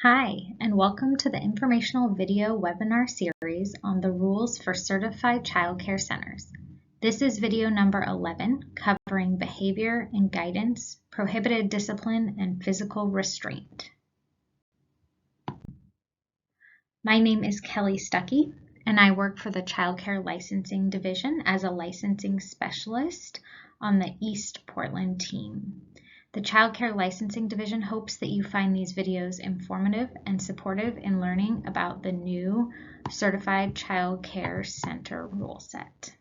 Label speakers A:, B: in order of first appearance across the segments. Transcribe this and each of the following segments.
A: Hi, and welcome to the informational video webinar series on the rules for certified child care centers. This is video number 11, covering behavior and guidance, prohibited discipline, and physical restraint. My name is Kelly Stuckey, and I work for the Child Care Licensing Division as a licensing specialist on the East Portland team. The Child Care Licensing Division hopes that you find these videos informative and supportive in learning about the new Certified Child Care Center rule set.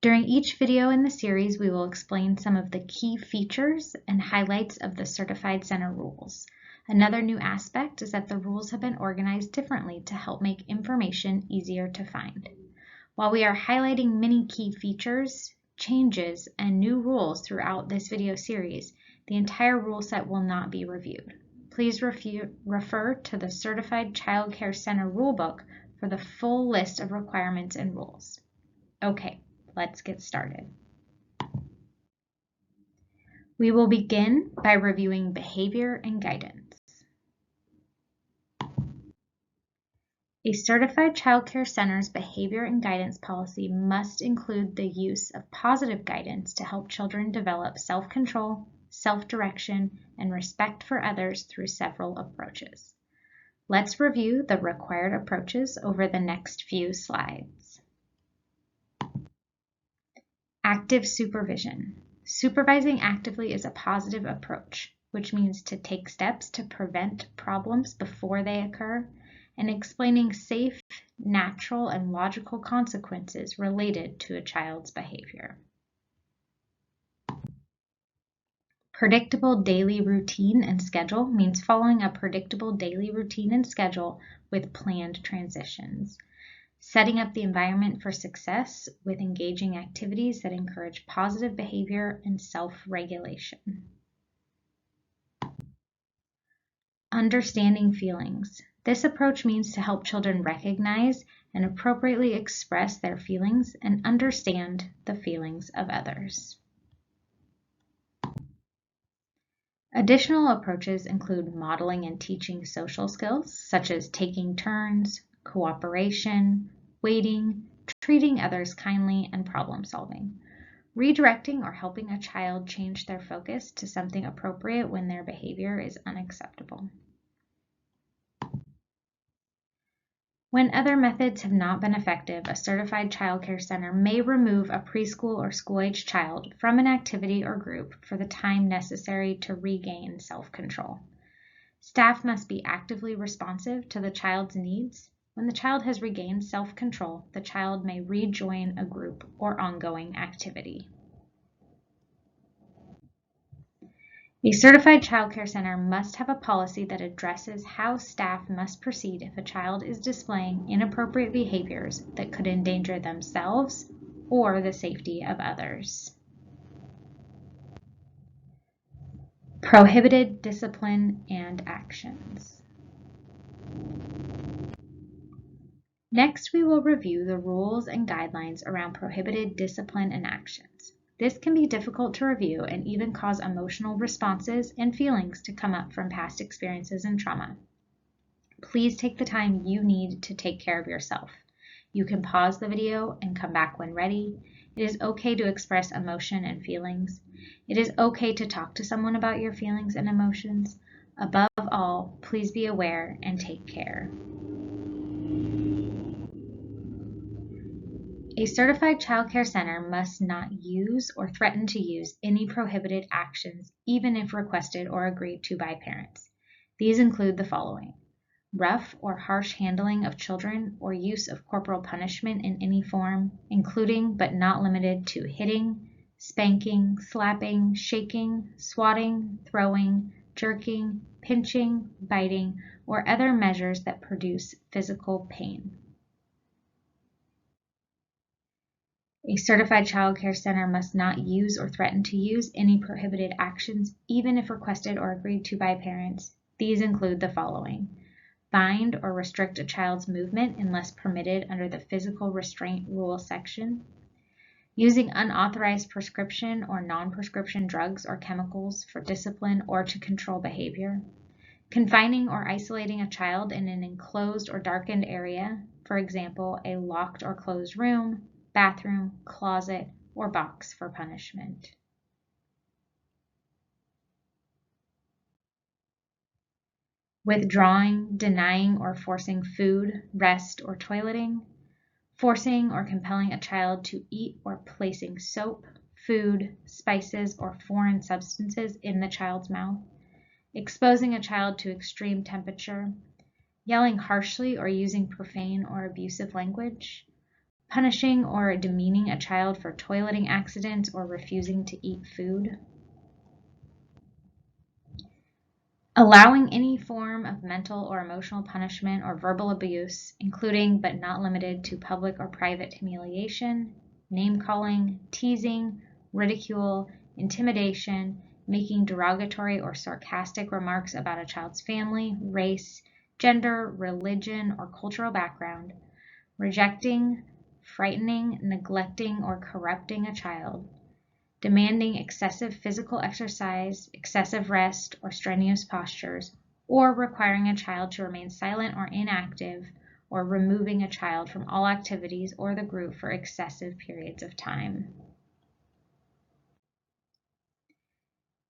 A: During each video in the series, we will explain some of the key features and highlights of the Certified Center rules. Another new aspect is that the rules have been organized differently to help make information easier to find. While we are highlighting many key features, changes, and new rules throughout this video series, the entire rule set will not be reviewed. Please refer to the Certified Child Care Center Rulebook for the full list of requirements and rules. Okay, let's get started. We will begin by reviewing behavior and guidance. A certified child care center's behavior and guidance policy must include the use of positive guidance to help children develop self-control, self-direction, and respect for others through several approaches. Let's review the required approaches over the next few slides. Active supervision. Supervising actively is a positive approach, which means to take steps to prevent problems before they occur, and explaining safe, natural, and logical consequences related to a child's behavior. Predictable daily routine and schedule means following a predictable daily routine and schedule with planned transitions. Setting up the environment for success with engaging activities that encourage positive behavior and self-regulation. Understanding feelings. This approach means to help children recognize and appropriately express their feelings and understand the feelings of others. Additional approaches include modeling and teaching social skills, such as taking turns, cooperation, waiting, treating others kindly, and problem solving. Redirecting or helping a child change their focus to something appropriate when their behavior is unacceptable. When other methods have not been effective, a certified child care center may remove a preschool or school-age child from an activity or group for the time necessary to regain self-control. Staff must be actively responsive to the child's needs. When the child has regained self-control, the child may rejoin a group or ongoing activity. A certified child care center must have a policy that addresses how staff must proceed if a child is displaying inappropriate behaviors that could endanger themselves or the safety of others. Prohibited discipline and actions. Next, we will review the rules and guidelines around prohibited discipline and actions. This can be difficult to review and even cause emotional responses and feelings to come up from past experiences and trauma. Please take the time you need to take care of yourself. You can pause the video and come back when ready. It is okay to express emotion and feelings. It is okay to talk to someone about your feelings and emotions. Above all, please be aware and take care. A certified child care center must not use or threaten to use any prohibited actions, even if requested or agreed to by parents. These include the following: rough or harsh handling of children or use of corporal punishment in any form, including but not limited to hitting, spanking, slapping, shaking, swatting, throwing, jerking, pinching, biting, or other measures that produce physical pain. A certified child care center must not use or threaten to use any prohibited actions, even if requested or agreed to by parents. These include the following: bind or restrict a child's movement unless permitted under the physical restraint rule section, using unauthorized prescription or non-prescription drugs or chemicals for discipline or to control behavior, confining or isolating a child in an enclosed or darkened area, for example, a locked or closed room, bathroom, closet, or box for punishment. Withdrawing, denying, or forcing food, rest, or toileting, forcing or compelling a child to eat or placing soap, food, spices, or foreign substances in the child's mouth, exposing a child to extreme temperature, yelling harshly or using profane or abusive language, punishing or demeaning a child for toileting accidents or refusing to eat food, allowing any form of mental or emotional punishment or verbal abuse, including but not limited to public or private humiliation, name-calling, teasing, ridicule, intimidation, making derogatory or sarcastic remarks about a child's family, race, gender, religion, or cultural background, rejecting, frightening, neglecting, or corrupting a child, demanding excessive physical exercise, excessive rest, or strenuous postures, or requiring a child to remain silent or inactive, or removing a child from all activities or the group for excessive periods of time.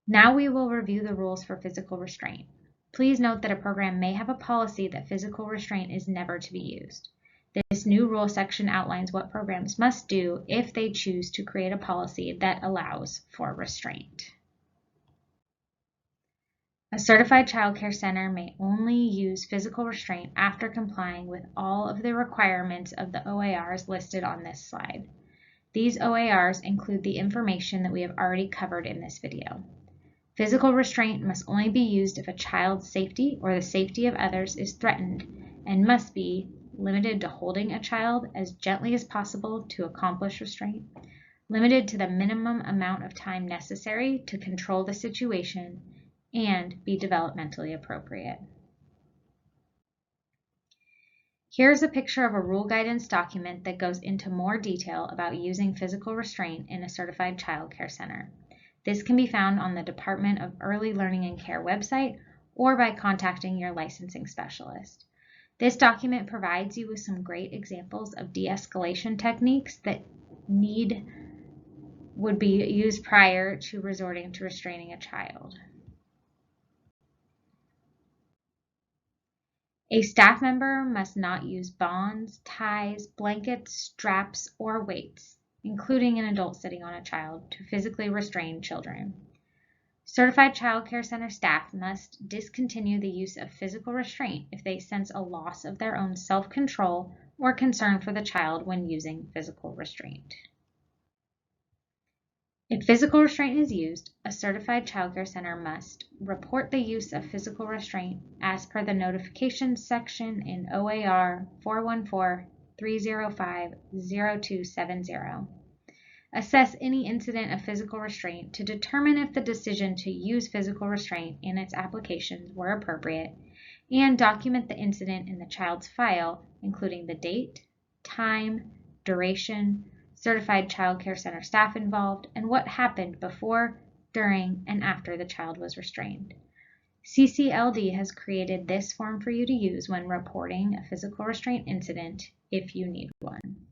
A: Now we will review the rules for physical restraint. Please note that a program may have a policy that physical restraint is never to be used. This new rule section outlines what programs must do if they choose to create a policy that allows for restraint. A certified child care center may only use physical restraint after complying with all of the requirements of the OARs listed on this slide. These OARs include the information that we have already covered in this video. Physical restraint must only be used if a child's safety or the safety of others is threatened and must be limited to holding a child as gently as possible to accomplish restraint, limited to the minimum amount of time necessary to control the situation, and be developmentally appropriate. Here's a picture of a rule guidance document that goes into more detail about using physical restraint in a certified child care center. This can be found on the Department of Early Learning and Care website or by contacting your licensing specialist. This document provides you with some great examples of de-escalation techniques that would be used prior to resorting to restraining a child. A staff member must not use bonds, ties, blankets, straps, or weights, including an adult sitting on a child, to physically restrain children. Certified child care center staff must discontinue the use of physical restraint if they sense a loss of their own self-control or concern for the child when using physical restraint. If physical restraint is used, a certified child care center must report the use of physical restraint as per the notifications section in OAR 414-305-0270. Assess any incident of physical restraint to determine if the decision to use physical restraint in its applications were appropriate, and document the incident in the child's file, including the date, time, duration, certified child care center staff involved, and what happened before, during, and after the child was restrained. CCLD has created this form for you to use when reporting a physical restraint incident if you need one.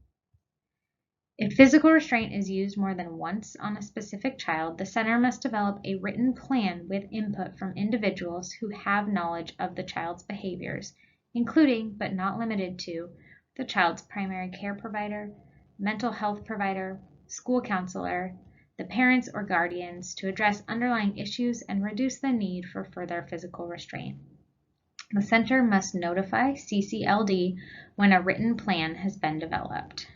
A: If physical restraint is used more than once on a specific child, the center must develop a written plan with input from individuals who have knowledge of the child's behaviors, including but not limited to the child's primary care provider, mental health provider, school counselor, the parents or guardians, to address underlying issues and reduce the need for further physical restraint. The center must notify CCLD when a written plan has been developed.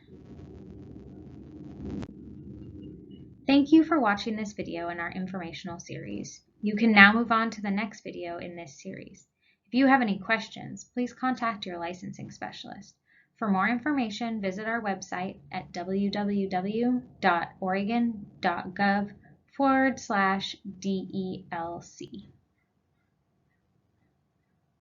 A: Thank you for watching this video in our informational series. You can now move on to the next video in this series. If you have any questions, please contact your licensing specialist. For more information, visit our website at www.oregon.gov/DELC.